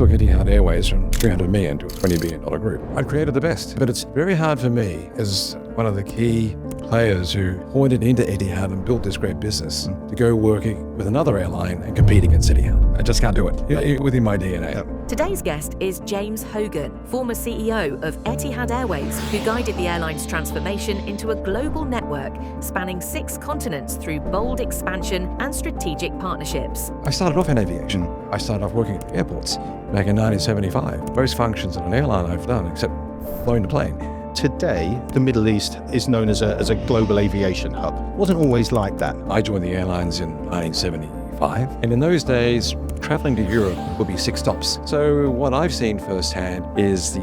took Etihad Airways from 300 million to a $20 billion group. I created the best, but it's very hard for me as one of the key players who pointed into Etihad and built this great business to go working with another airline and compete against Etihad. I just can't do it within my DNA. Yep. Today's guest is James Hogan, former CEO of Etihad Airways, who guided the airline's transformation into a global network spanning 6 continents through bold expansion and strategic partnerships. I started off in aviation. I started off working at airports back in 1975. Most functions in an airline I've done, except flying the plane. Today, the Middle East is known as a global aviation hub. It wasn't always like that. I joined the airlines in 1975, and in those days, traveling to Europe would be 6 stops. So what I've seen firsthand is the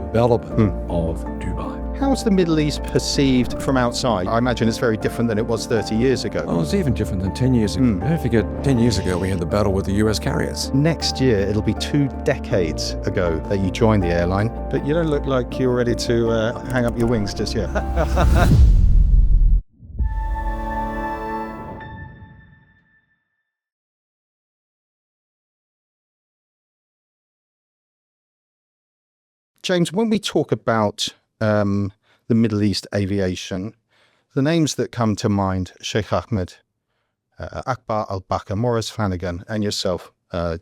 development of Dubai. How's the Middle East perceived from outside? I imagine it's very different than it was 30 years ago. Well, it's even different than 10 years ago. Don't forget, 10 years ago, we had the battle with the US carriers. Next year, it'll be 2 decades ago that you joined the airline, but you don't look like you're ready to hang up your wings just yet. James, when we talk about the Middle East aviation, the names that come to mind, Sheikh Ahmed, Akbar Al-Bakr, Maurice Flanagan, and yourself,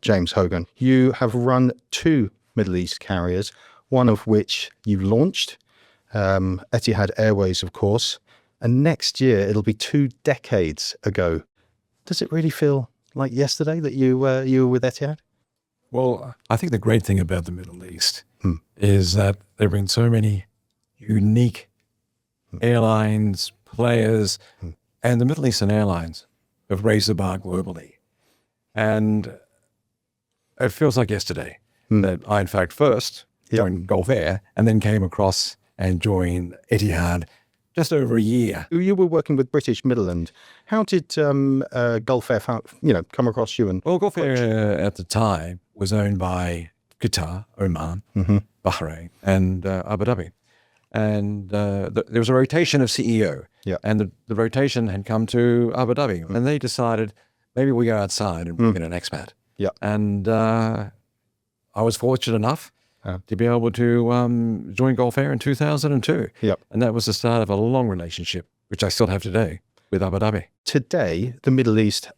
James Hogan. You have run 2 Middle East carriers, one of which you've launched, Etihad Airways, of course, and next year it'll be 2 decades ago. Does it really feel like yesterday that you were with Etihad? Well, I think the great thing about the Middle East is that there have been so many unique airlines, players, and the Middle Eastern airlines have raised the bar globally. And it feels like yesterday that I, in fact, first joined Gulf Air and then came across and joined Etihad just over a year. You were working with British Midland. How did Gulf Air come across you? Well, Gulf Air at the time was owned by Qatar, Oman, Bahrain, and Abu Dhabi. And there was a rotation of CEO, and the rotation had come to Abu Dhabi, and they decided maybe we go outside and bring in an expat. And I was fortunate enough to be able to join Gulf Air in 2002. And that was the start of a long relationship, which I still have today with Abu Dhabi. Today, the Middle East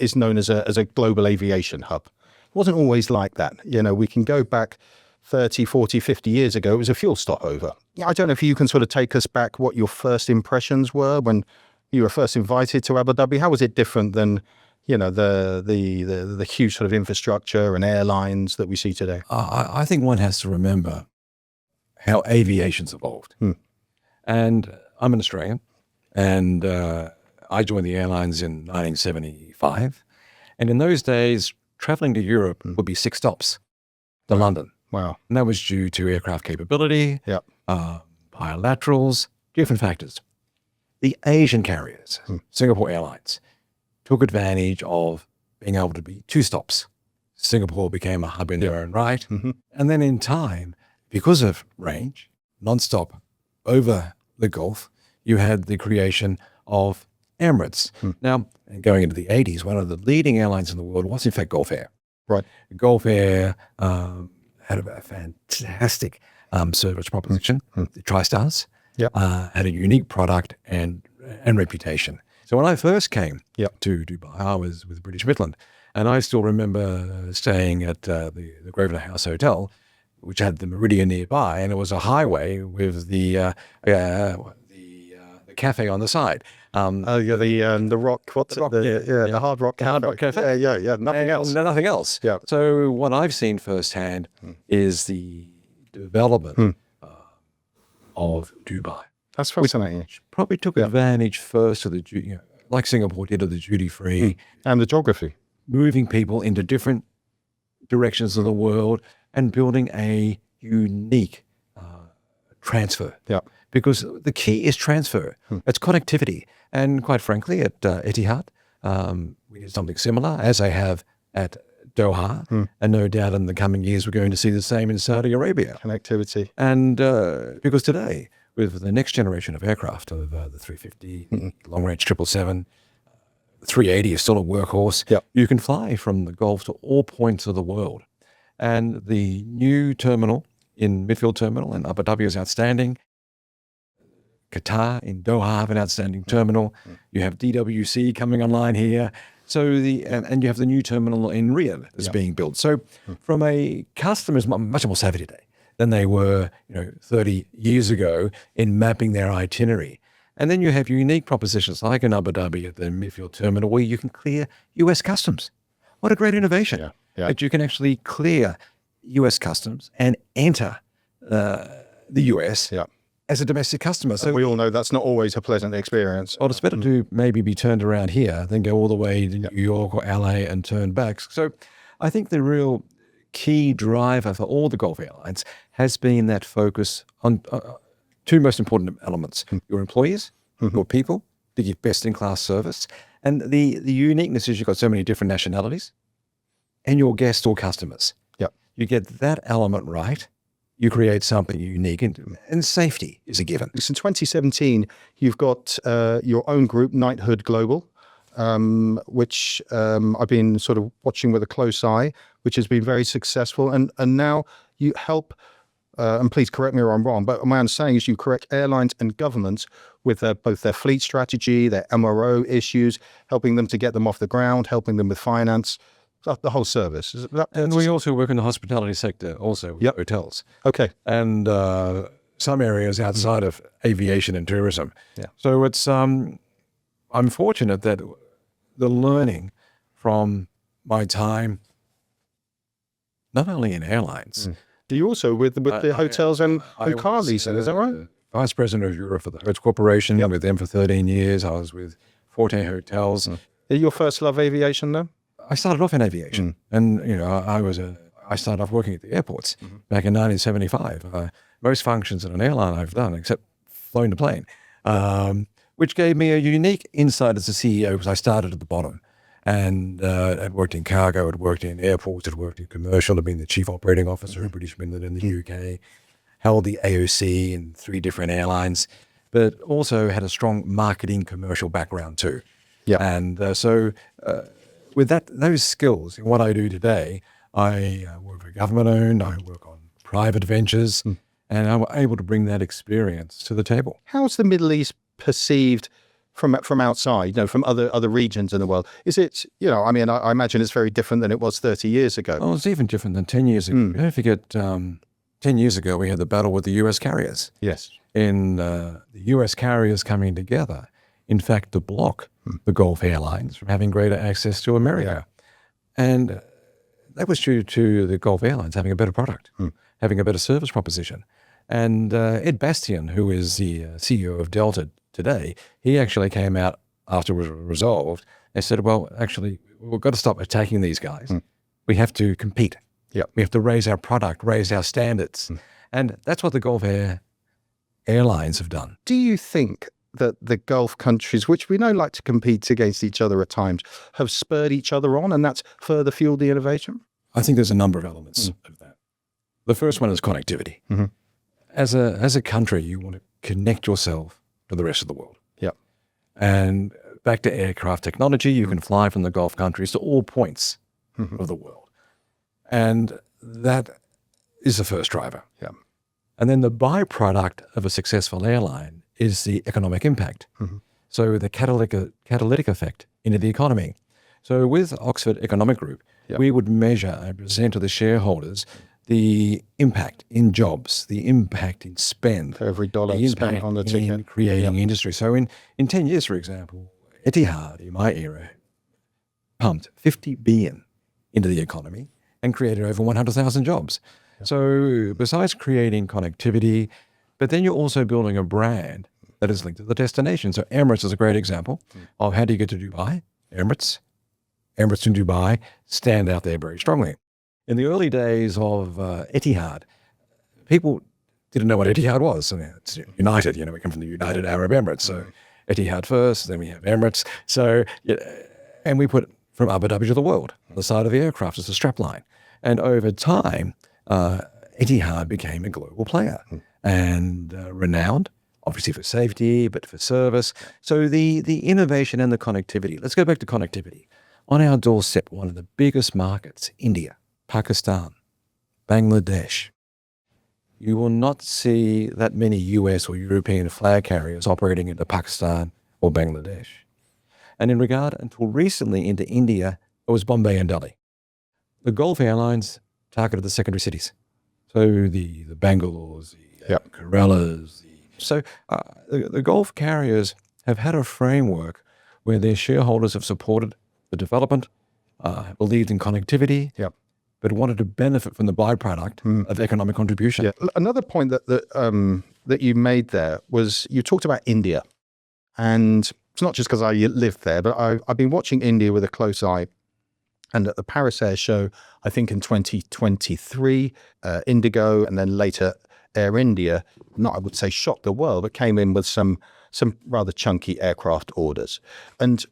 is known as a global aviation hub. It wasn't always like that. You know, we can go back 30, 40, 50 years ago. It was a fuel stopover. I don't know if you can sort of take us back what your first impressions were when you were first invited to Abu Dhabi. How was it different than, you know, the huge sort of infrastructure and airlines that we see today? I think one has to remember how aviation's evolved. And I'm an Australian, and I joined the airlines in 1975. And in those days, traveling to Europe would be 6 stops to London. Wow. And that was due to aircraft capability, bilaterals, different factors. The Asian carriers, Singapore Airlines, took advantage of being able to be 2 stops. Singapore became a hub in their own right. And then in time, because of range, non-stop over the Gulf, you had the creation of Emirates. Now, going into the 80s, one of the leading airlines in the world was in fact Gulf Air. Right. Gulf Air had a fantastic service proposition. The TriStars had a unique product and reputation. So when I first came to Dubai, I was with British Midland, and I still remember staying at the Grosvenor House Hotel, which had the Meridian nearby, and it was a highway with the cafe on the side. The Rock. What's it? The Hard Rock Cafe. Hard Rock Cafe. Nothing else. Nothing else. So what I've seen firsthand is the development of Dubai. That's fascinating. Which probably took advantage first of the, like Singapore did, of the duty-free. And the geography. Moving people into different directions of the world and building a unique transfer. Because the key is transfer. It's connectivity. And quite frankly, at Etihad, we did something similar, as I have at Doha. And no doubt in the coming years, we're going to see the same in Saudi Arabia. Connectivity. And because today, with the next generation of aircraft, of the 350, long-range 777, 380 is still a workhorse. You can fly from the Gulf to all points of the world. And the new terminal in Midfield Terminal in Abu Dhabi is outstanding. Qatar in Doha have an outstanding terminal. You have DWC coming online here. So and you have the new terminal in Riyadh that's being built. So from a customer's much more savvy today than they were 30 years ago in mapping their itinerary. And then you have unique propositions like in Abu Dhabi at the Midfield Terminal where you can clear US customs. What a great innovation. That you can actually clear US customs and enter the US as a domestic customer. So we all know that's not always a pleasant experience. Well, it's better to maybe be turned around here than go all the way to New York or LA and turn back. So I think the real key driver for all the Gulf airlines has been that focus on two most important elements: your employees, your people, to give best-in-class service. And the uniqueness is you've got so many different nationalities, and your guests or customers. You get that element right, you create something unique, and safety is a given. Since 2017, you've got your own group, Knighthood Global, which I've been sort of watching with a close eye, which has been very successful. And now you help, and please correct me if I'm wrong, but my understanding is you correct airlines and governments with both their fleet strategy, their MRO issues, helping them to get them off the ground, helping them with finance, the whole service. And we also work in the hospitality sector also with hotels. Okay. And some areas outside of aviation and tourism. So it's, I'm fortunate that the learning from my time, not only in airlines. Do you also with the hotels and car leasing, is that right? Vice President of Europe for the Hertz Corporation, with them for 13 years. I was with Forte Hotels. Your first love aviation though? I started off in aviation, and I started off working at the airports back in 1975. Most functions at an airline I've done, except flown the plane, which gave me a unique insight as a CEO because I started at the bottom, and I'd worked in cargo, I'd worked in airports, I'd worked in commercial, I'd been the chief operating officer of British Midland in the UK, held the AOC in 3 different airlines, but also had a strong marketing commercial background too. And with those skills, in what I do today, I work for government-owned, I work on private ventures, and I'm able to bring that experience to the table. How's the Middle East perceived from outside, from other regions in the world? Is it, I imagine it's very different than it was 30 years ago. Oh, it's even different than 10 years ago. Don't forget, 10 years ago, we had the battle with the US carriers. Yes. In the US carriers coming together, in fact, to block the Gulf airlines from having greater access to America. And that was due to the Gulf airlines having a better product, having a better service proposition. And Ed Bastian, who is the CEO of Delta today, he actually came out after it was resolved and said, well, actually, we've got to stop attacking these guys. We have to compete. We have to raise our product, raise our standards. And that's what the Gulf airlines have done. Do you think that the Gulf countries, which we know like to compete against each other at times, have spurred each other on, and that's further fueled the innovation? I think there's a number of elements of that. The first one is connectivity. As a country, you want to connect yourself to the rest of the world. And back to aircraft technology, you can fly from the Gulf countries to all points of the world. And that is the first driver. And then the byproduct of a successful airline is the economic impact. So the catalytic effect into the economy. So with Oxford Economic Group, we would measure and present to the shareholders the impact in jobs, the impact in spend. For every dollar the spent on the impact ticket. in creating industry. So in 10 years, for example, Etihad, in my era, pumped 50 billion into the economy and created over 100,000 jobs. So besides creating connectivity, but then you're also building a brand that is linked to the destination. So Emirates is a great example of how do you get to Dubai? Emirates and Dubai stand out there very strongly. In the early days of Etihad, people didn't know what Etihad was. I mean, it's United, we come from the United Arab Emirates. So Etihad first, then we have Emirates. So, and we put from Abu Dhabi to the world on the side of the aircraft as a strapline. And over time, Etihad became a global player and renowned, obviously for safety, but for service. So the innovation and the connectivity. Let's go back to connectivity. On our doorstep, one of the biggest markets, India, Pakistan, Bangladesh. You will not see that many US or European flag carriers operating into Pakistan or Bangladesh. And in regard, until recently, into India, it was Bombay and Delhi. The Gulf Airlines targeted the secondary cities. So the Bangalores, the Kerala's. The Gulf carriers have had a framework where their shareholders have supported the development, believed in connectivity, but wanted to benefit from the byproduct of economic contribution. Yeah. Another point that you made there was you talked about India. And it's not just because I lived there, but I've been watching India with a close eye. And at the Paris Air Show, I think in 2023, Indigo and then later Air India, I would say shocked the world, but came in with some rather chunky aircraft orders. And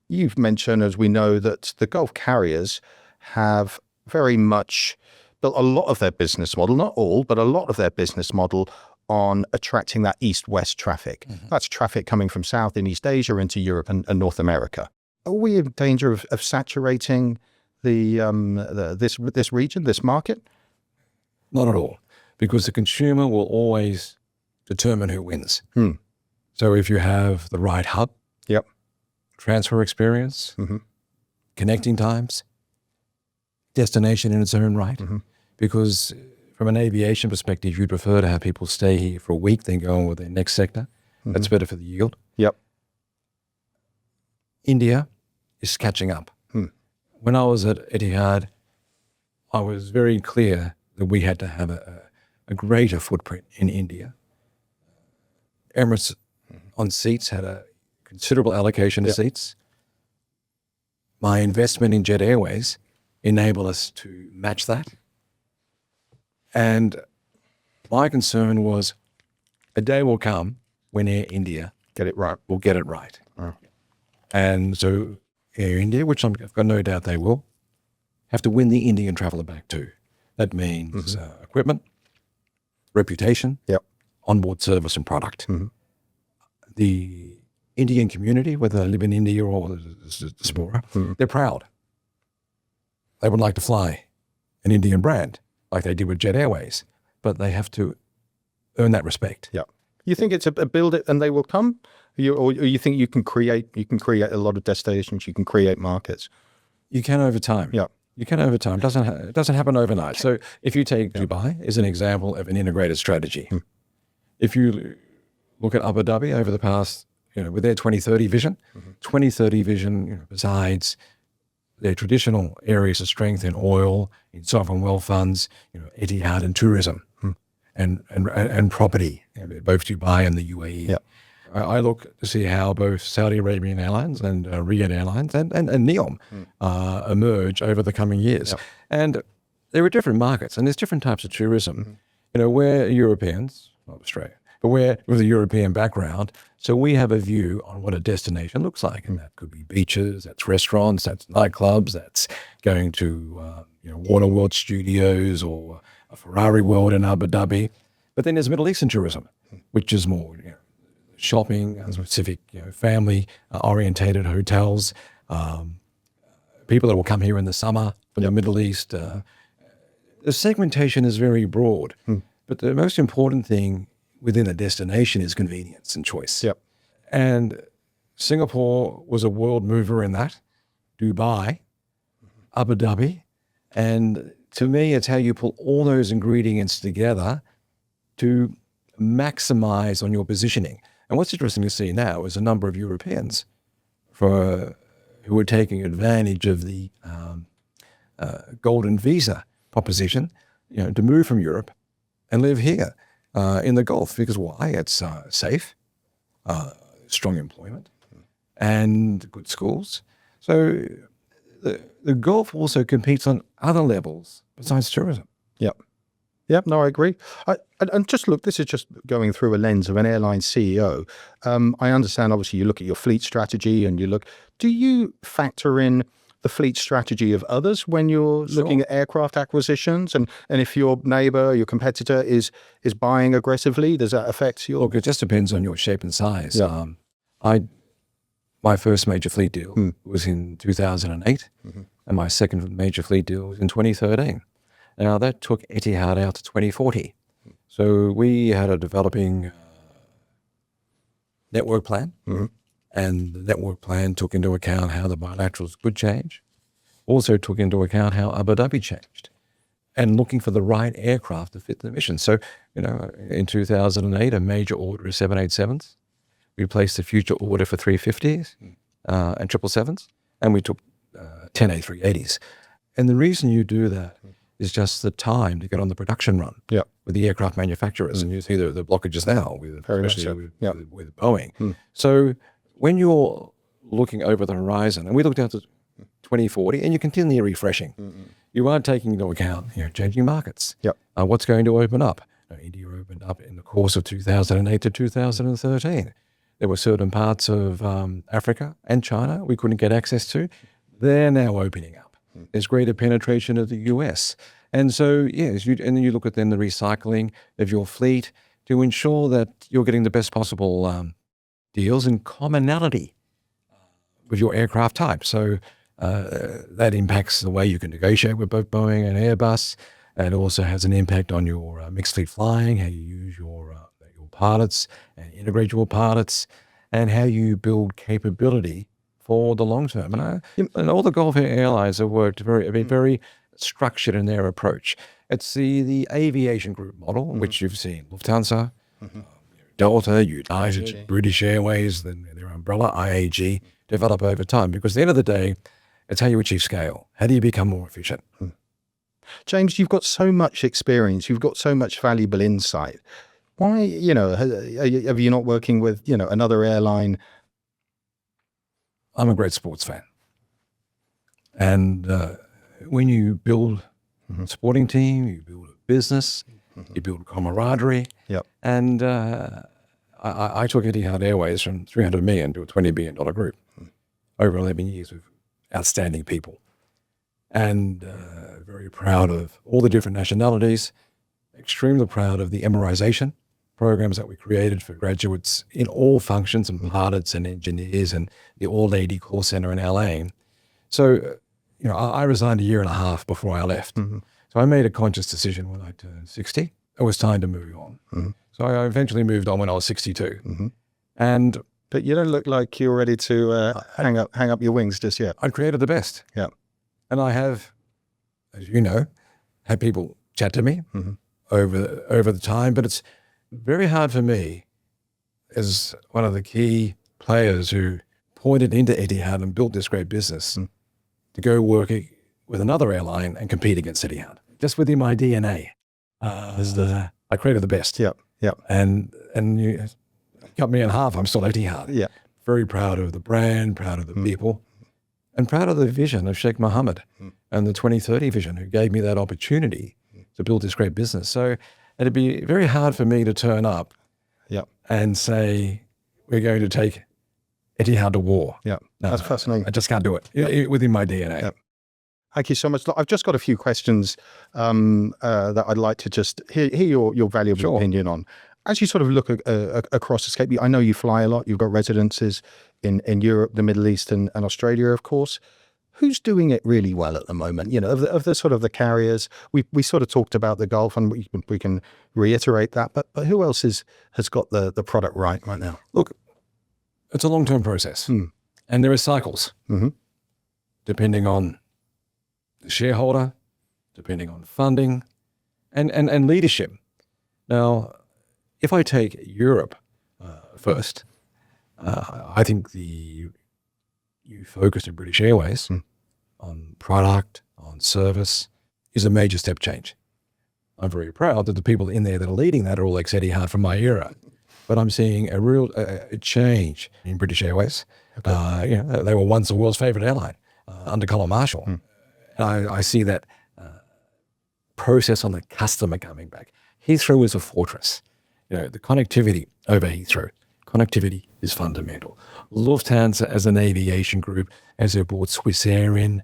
you've mentioned, as we know, that the Gulf carriers have very much built a lot of their business model, not all, but a lot of their business model on attracting that east-west traffic. That's traffic coming from South and East Asia into Europe and North America. Are we in danger of saturating this region, this market? Not at all, because the consumer will always determine who wins. So if you have the right hub, transfer experience, connecting times, destination in its own right, because from an aviation perspective, you'd prefer to have people stay here for a week than go on with their next sector. That's better for the yield. India is catching up. When I was at Etihad, I was very clear that we had to have a greater footprint in India. Emirates on seats had a considerable allocation of seats. My investment in Jet Airways enabled us to match that. And my concern was a day will come when Air India will get it right. And so Air India, which I've got no doubt they will, have to win the Indian traveller back too. That means equipment, reputation, onboard service and product. The Indian community, whether they live in India or the diaspora, they're proud. They would like to fly an Indian brand like they did with Jet Airways, but they have to earn that respect. You think it's a build it and they will come? Or you think you can create a lot of destinations, you can create markets? You can over time. You can over time. It doesn't happen overnight. So if you take Dubai as an example of an integrated strategy, if you look at Abu Dhabi over the past, with their 2030 vision, 2030 vision, besides their traditional areas of strength in oil, in sovereign wealth funds, Etihad and tourism, and property, both Dubai and the UAE. I look to see how both Saudi Arabian Airlines and Riyadh Airlines and NEOM emerge over the coming years. And there are different markets and there's different types of tourism. We're Europeans, not Australia, but we're with a European background. So we have a view on what a destination looks like. And that could be beaches, that's restaurants, that's nightclubs, that's going to Waterworld Studios or a Ferrari World in Abu Dhabi. But then there's Middle Eastern tourism, which is more shopping, specific, family orientated hotels, people that will come here in the summer from the Middle East. The segmentation is very broad, but the most important thing within a destination is convenience and choice. And Singapore was a world mover in that, Dubai, Abu Dhabi, and to me, it's how you pull all those ingredients together to maximize on your positioning. And what's interesting to see now is a number of Europeans who are taking advantage of the golden visa proposition, to move from Europe and live here in the Gulf. Because why? It's safe, strong employment, and good schools. So the Gulf also competes on other levels besides tourism. No, I agree. And just look, this is just going through a lens of an airline CEO. I understand, obviously, you look at your fleet strategy and do you factor in the fleet strategy of others when you're looking at aircraft acquisitions? And if your neighbor, your competitor is buying aggressively, does that affect your... Look, it just depends on your shape and size. My first major fleet deal was in 2008, and my second major fleet deal was in 2013. Now, that took Etihad out to 2040. So we had a developing network plan, and the network plan took into account how the bilaterals could change, also took into account how Abu Dhabi changed, and looking for the right aircraft to fit the mission. So, in 2008, a major order of 787s. We placed a future order for 350s and 777s, and we took 10 A380s. And the reason you do that is just the time to get on the production run with the aircraft manufacturers. And you see the blockages now, especially with Boeing. So when you're looking over the horizon, and we looked out to 2040, and you're continually refreshing, you are taking into account changing markets. What's going to open up? India opened up in the course of 2008 to 2013. There were certain parts of Africa and China we couldn't get access to. They're now opening up. There's greater penetration of the US. And so, yes, and then you look at then the recycling of your fleet to ensure that you're getting the best possible deals and commonality with your aircraft type. So that impacts the way you can negotiate with both Boeing and Airbus. It also has an impact on your mixed fleet flying, how you use your pilots and integrate your pilots, and how you build capability for the long term. And all the Gulf Airlines have been very structured in their approach. It's the aviation group model, which you've seen Lufthansa, Delta, United, British Airways, then their umbrella, IAG, develop over time. Because at the end of the day, it's how you achieve scale. How do you become more efficient? James, you've got so much experience. You've got so much valuable insight. Why, have you not working with, another airline? I'm a great sports fan. And when you build a sporting team, you build a business, you build camaraderie. And I took Etihad Airways from $300 million to a $20 billion group over 11 years with outstanding people. And very proud of all the different nationalities, extremely proud of the Emiratization programs that we created for graduates in all functions, and pilots and engineers, and the all-lady call center in LA. So, I resigned a year and a half before I left. So I made a conscious decision when I turned 60. It was time to move on. So I eventually moved on when I was 62. But you don't look like you're ready to hang up your wings just yet. I'd created the best. And I have, as you know, had people chat to me over the time, but it's very hard for me as one of the key players who pointed into Etihad and built this great business to go work with another airline and compete against Etihad. Just within my DNA, I created the best. And you cut me in half, I'm still Etihad. Very proud of the brand, proud of the people, and proud of the vision of Sheikh Mohammed and the 2030 vision, who gave me that opportunity to build this great business. So it'd be very hard for me to turn up and say, we're going to take Etihad to war. That's fascinating. I just can't do it within my DNA. Thank you so much. I've just got a few questions that I'd like to just hear your valuable opinion on. As you sort of look across the scape, I know you fly a lot. You've got residences in Europe, the Middle East, and Australia, of course. Who's doing it really well at the moment? Of the sort of the carriers, we sort of talked about the Gulf, and we can reiterate that. But who else has got the product right now? Look, it's a long-term process, and there are cycles, depending on the shareholder, depending on funding, and leadership. Now, if I take Europe first, I think you focus in British Airways on product, on service, is a major step change. I'm very proud that the people in there that are leading that are all ex-Etihad from my era. But I'm seeing a real change in British Airways. They were once the world's favorite airline under Colin Marshall. And I see that process on the customer coming back. Heathrow is a fortress. The connectivity over Heathrow, connectivity is fundamental. Lufthansa as an aviation group, as they brought Swiss Air in,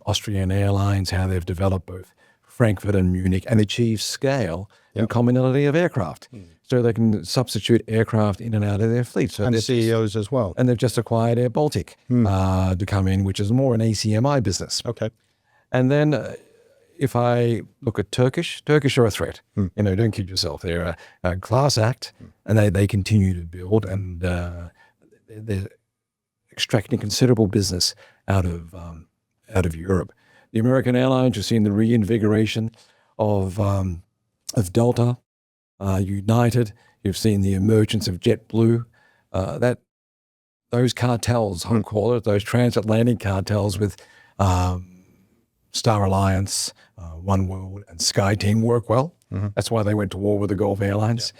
Austrian Airlines, how they've developed both Frankfurt and Munich and achieved scale and commonality of aircraft. So they can substitute aircraft in and out of their fleet. So and the CEOs as well. And they've just acquired Air Baltic to come in, which is more an ACMI business. Okay. And then if I look at Turkish are a threat. You know, don't kid yourself. They're a class act, and they continue to build, and they're extracting considerable business out of Europe. The American Airlines, you've seen the reinvigoration of Delta, United. You've seen the emergence of JetBlue. Those cartels, I'll call it, those transatlantic cartels with Star Alliance, One World, and SkyTeam work well. That's why they went to war with the Gulf Airlines.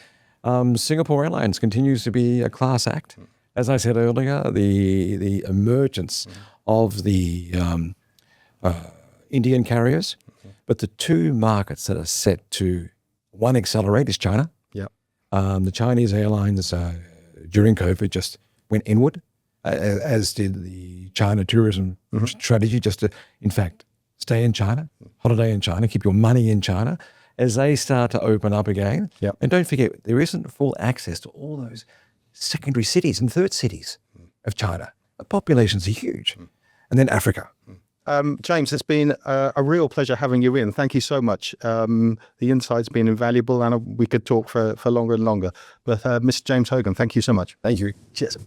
Singapore Airlines continues to be a class act. As I said earlier, the emergence of the Indian carriers, but the two markets that are set to, one, accelerate is China. The Chinese airlines during COVID just went inward, as did the China tourism strategy, just to, in fact, stay in China, holiday in China, keep your money in China, as they start to open up again. And don't forget, there isn't full access to all those secondary cities and third cities of China. The populations are huge. And then Africa. James, it's been a real pleasure having you in. Thank you so much. The insight's been invaluable, and we could talk for longer and longer. But Mr. James Hogan, thank you so much. Thank you. Cheers.